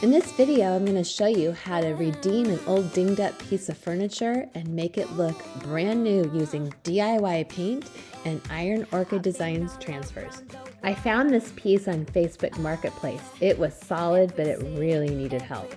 In this video, I'm going to show you how to redeem an old dinged up piece of furniture and make it look brand new using DIY paint and Iron Orchid Design Transfers. I found this piece on Facebook Marketplace. It was solid, but it really needed help.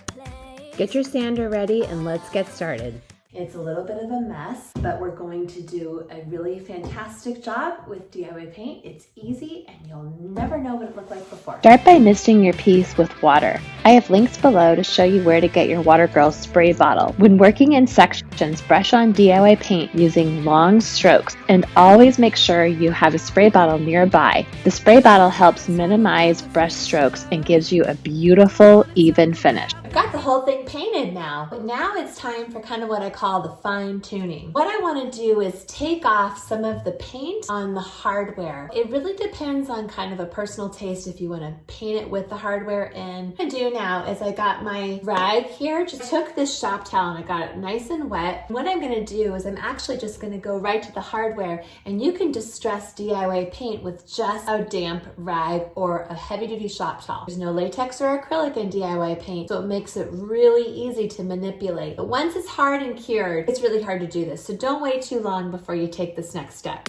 Get your sander ready and let's get started. It's a little bit of a mess, but we're going to do a really fantastic job with DIY paint. It's easy and you'll never know what it looked like before. Start by misting your piece with water. I have links below to show you where to get your Water Girl spray bottle. When working in sections, brush on DIY paint using long strokes and always make sure you have a spray bottle nearby. The spray bottle helps minimize brush strokes and gives you a beautiful, even finish. I've got the whole thing painted now, but now it's time for kind of what I call the fine tuning. What I want to do is take off some of the paint on the hardware. It really depends on kind of a personal taste if you want to paint it with the hardware in. What I do now is I got my rag here, just took this shop towel and I got it nice and wet. What I'm going to do is I'm actually just going to go right to the hardware, and you can distress DIY paint with just a damp rag or a heavy duty shop towel. There's no latex or acrylic in DIY paint, so it makes it really easy to manipulate. But once it's hard and cured, it's really hard to do this. So don't wait too long before you take this next step.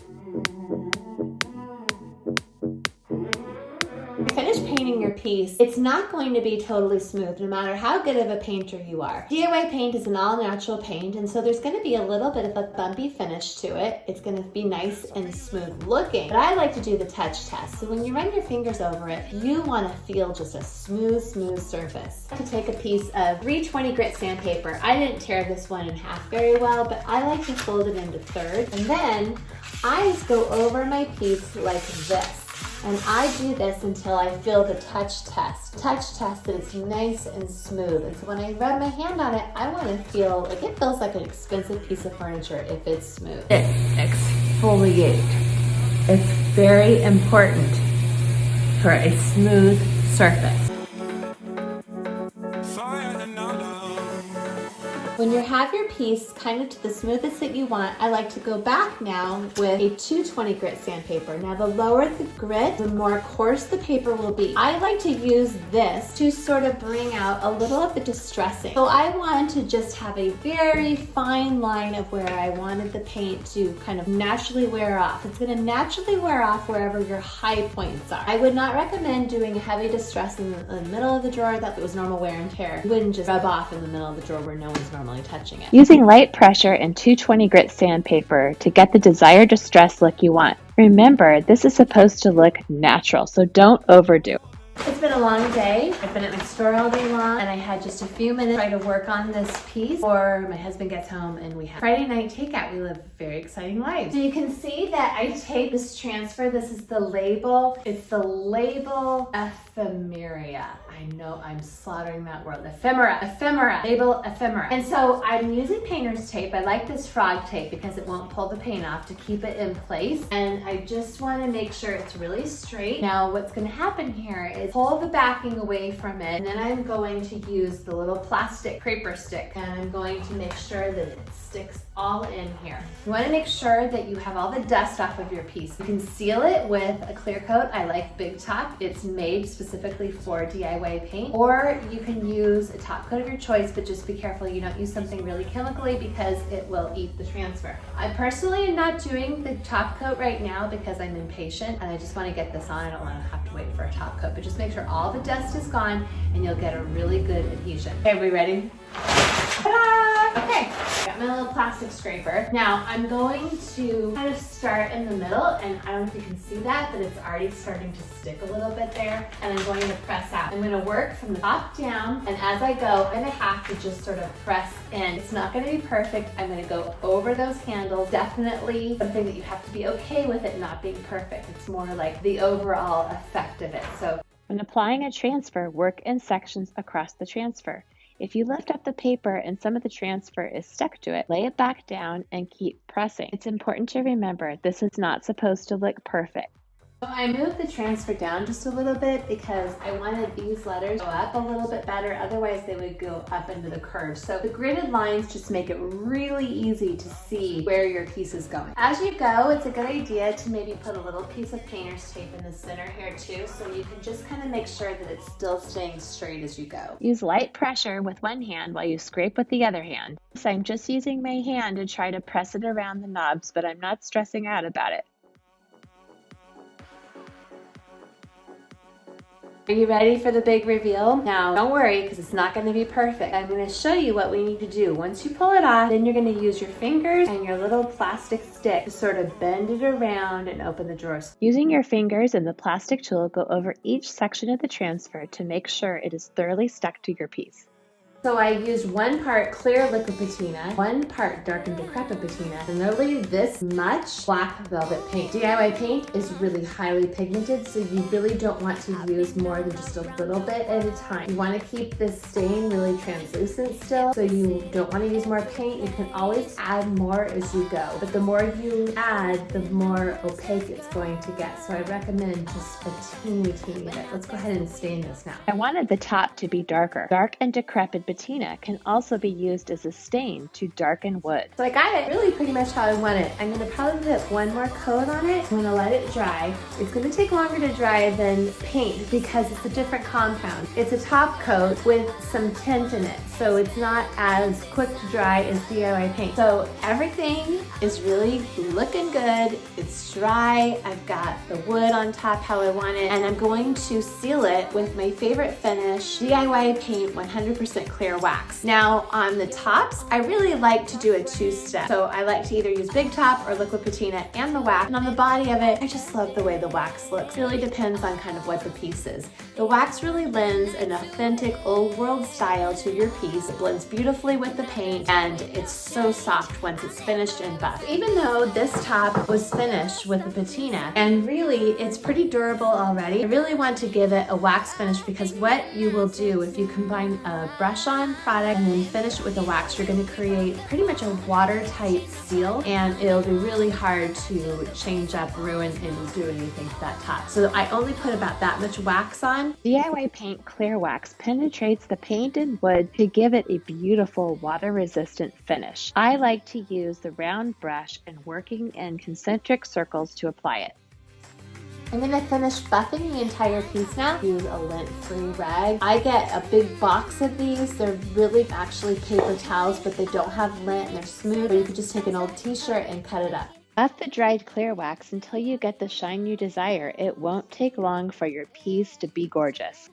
Finish painting your piece, it's not going to be totally smooth no matter how good of a painter you are. DIY paint is an all-natural paint, and so there's going to be a little bit of a bumpy finish to it. It's going to be nice and smooth looking, but I like to do the touch test. So when you run your fingers over it, you want to feel just a smooth surface. I like to take a piece of 320 grit sandpaper. I didn't tear this one in half very well, but I like to fold it into thirds, and then I just go over my piece like this. And I do this until I feel the touch test that it's nice and smooth. And so when I rub my hand on it, I want to feel like it feels like an expensive piece of furniture if it's smooth. Exfoliate. It's very important for a smooth surface. When you have your piece kind of to the smoothest that you want, I like to go back now with a 220 grit sandpaper. Now the lower the grit, the more coarse the paper will be. I like to use this to sort of bring out a little of the distressing. So I want to just have a very fine line of where I wanted the paint to kind of naturally wear off. It's going to naturally wear off wherever your high points are. I would not recommend doing a heavy distress in the middle of the drawer that was normal wear and tear. You wouldn't just rub off in the middle of the drawer where no one's normally touching it. Using light pressure and 220 grit sandpaper to get the desired distress look you want. Remember, this is supposed to look natural, so don't overdo. It's been a long day. I've been at my store all day long, and I had just a few minutes to try to work on this piece before my husband gets home and we have Friday night takeout. We live very exciting lives. So you can see that I take this transfer. This is the label. It's the label ephemeria. I know I'm slaughtering that word. Ephemera, label ephemera. And so I'm using painter's tape. I like this frog tape because it won't pull the paint off to keep it in place. And I just want to make sure it's really straight. Now what's going to happen here is pull the backing away from it, and then I'm going to use the little plastic creeper stick, and I'm going to make sure that it sticks all in here. You want to make sure that you have all the dust off of your piece. You can seal it with a clear coat. I like Big Top. It's made specifically for DIY paint, or you can use a top coat of your choice, but just be careful you don't use something really chemically because it will eat the transfer. I personally am not doing the top coat right now because I'm impatient and I just want to get this on. I don't want to have to wait for a top coat, but just make sure all the dust is gone and you'll get a really good adhesion. Okay, are we ready? Ta-da! Okay, got my little plastic scraper. Now I'm going to kind of start in the middle, and I don't know if you can see that, but it's already starting to stick a little bit there, and I'm going to press out. I'm going to work from the top down, and as I go, I'm going to have to just sort of press in. It's not going to be perfect. I'm going to go over those handles. Definitely something that you have to be okay with it not being perfect. It's more like the overall effect of it. So When applying a transfer, work in sections across the transfer. If you lift up the paper and some of the transfer is stuck to it, lay it back down and keep pressing. It's important to remember this is not supposed to look perfect. So I moved the transfer down just a little bit because I wanted these letters to go up a little bit better, otherwise they would go up into the curve. So the gridded lines just make it really easy to see where your piece is going. As you go, it's a good idea to maybe put a little piece of painter's tape in the center here too, so you can just kind of make sure that it's still staying straight as you go. Use light pressure with one hand while you scrape with the other hand. So I'm just using my hand to try to press it around the knobs, but I'm not stressing out about it. Are you ready for the big reveal? Now, don't worry because it's not going to be perfect. I'm going to show you what we need to do. Once you pull it off, then you're going to use your fingers and your little plastic stick to sort of bend it around and open the drawers. Using your fingers and the plastic tool, go over each section of the transfer to make sure it is thoroughly stuck to your piece. So I used 1 part clear liquid patina, 1 part dark and decrepit patina, and literally this much black velvet paint. DIY paint is really highly pigmented, so you really don't want to use more than just a little bit at a time. You want to keep this stain really translucent still, so you don't want to use more paint. You can always add more as you go, but the more you add, the more opaque it's going to get. So I recommend just a teeny bit. Let's go ahead and stain this now. I wanted the top to be darker. Dark and decrepit patina can also be used as a stain to darken wood. So I got it really pretty much how I want it. I'm going to probably put 1 more coat on it. I'm going to let it dry. It's going to take longer to dry than paint because it's a different compound. It's a top coat with some tint in it, so it's not as quick to dry as DIY paint. So everything is really looking good. It's dry. I've got the wood on top how I want it, and I'm going to seal it with my favorite finish, DIY paint 100% clear wax. Now on the tops, I really like to do a 2-step. So I like to either use big top or liquid patina and the wax. And on the body of it, I just love the way the wax looks. It really depends on kind of what the piece is. The wax really lends an authentic old world style to your piece. It blends beautifully with the paint and it's so soft once it's finished and buffed. Even though this top was finished with the patina and really it's pretty durable already, I really want to give it a wax finish because what you will do if you combine a brush on product and then finish it with a wax, you're going to create pretty much a watertight seal and it'll be really hard to change up, ruin, and do anything to that top. So I only put about that much wax on. DIY paint clear wax penetrates the paint and wood to give it a beautiful water-resistant finish. I like to use the round brush and working in concentric circles to apply it. I'm going to finish buffing the entire piece now. Use a lint-free rag. I get a big box of these. They're really actually paper towels, but they don't have lint and they're smooth. Or you could just take an old t-shirt and cut it up. Buff the dried clear wax until you get the shine you desire. It won't take long for your piece to be gorgeous.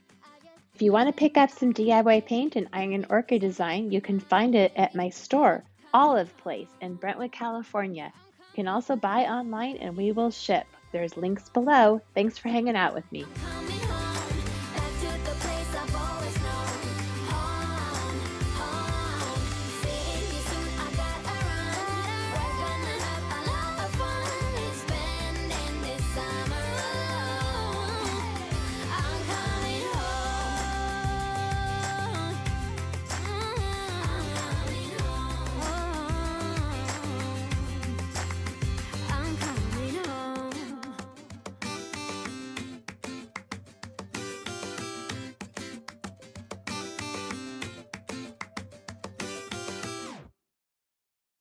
If you want to pick up some DIY paint and Iron Orchid Design, you can find it at my store, Olive Place in Brentwood, California. You can also buy online and we will ship. There's links below. Thanks for hanging out with me.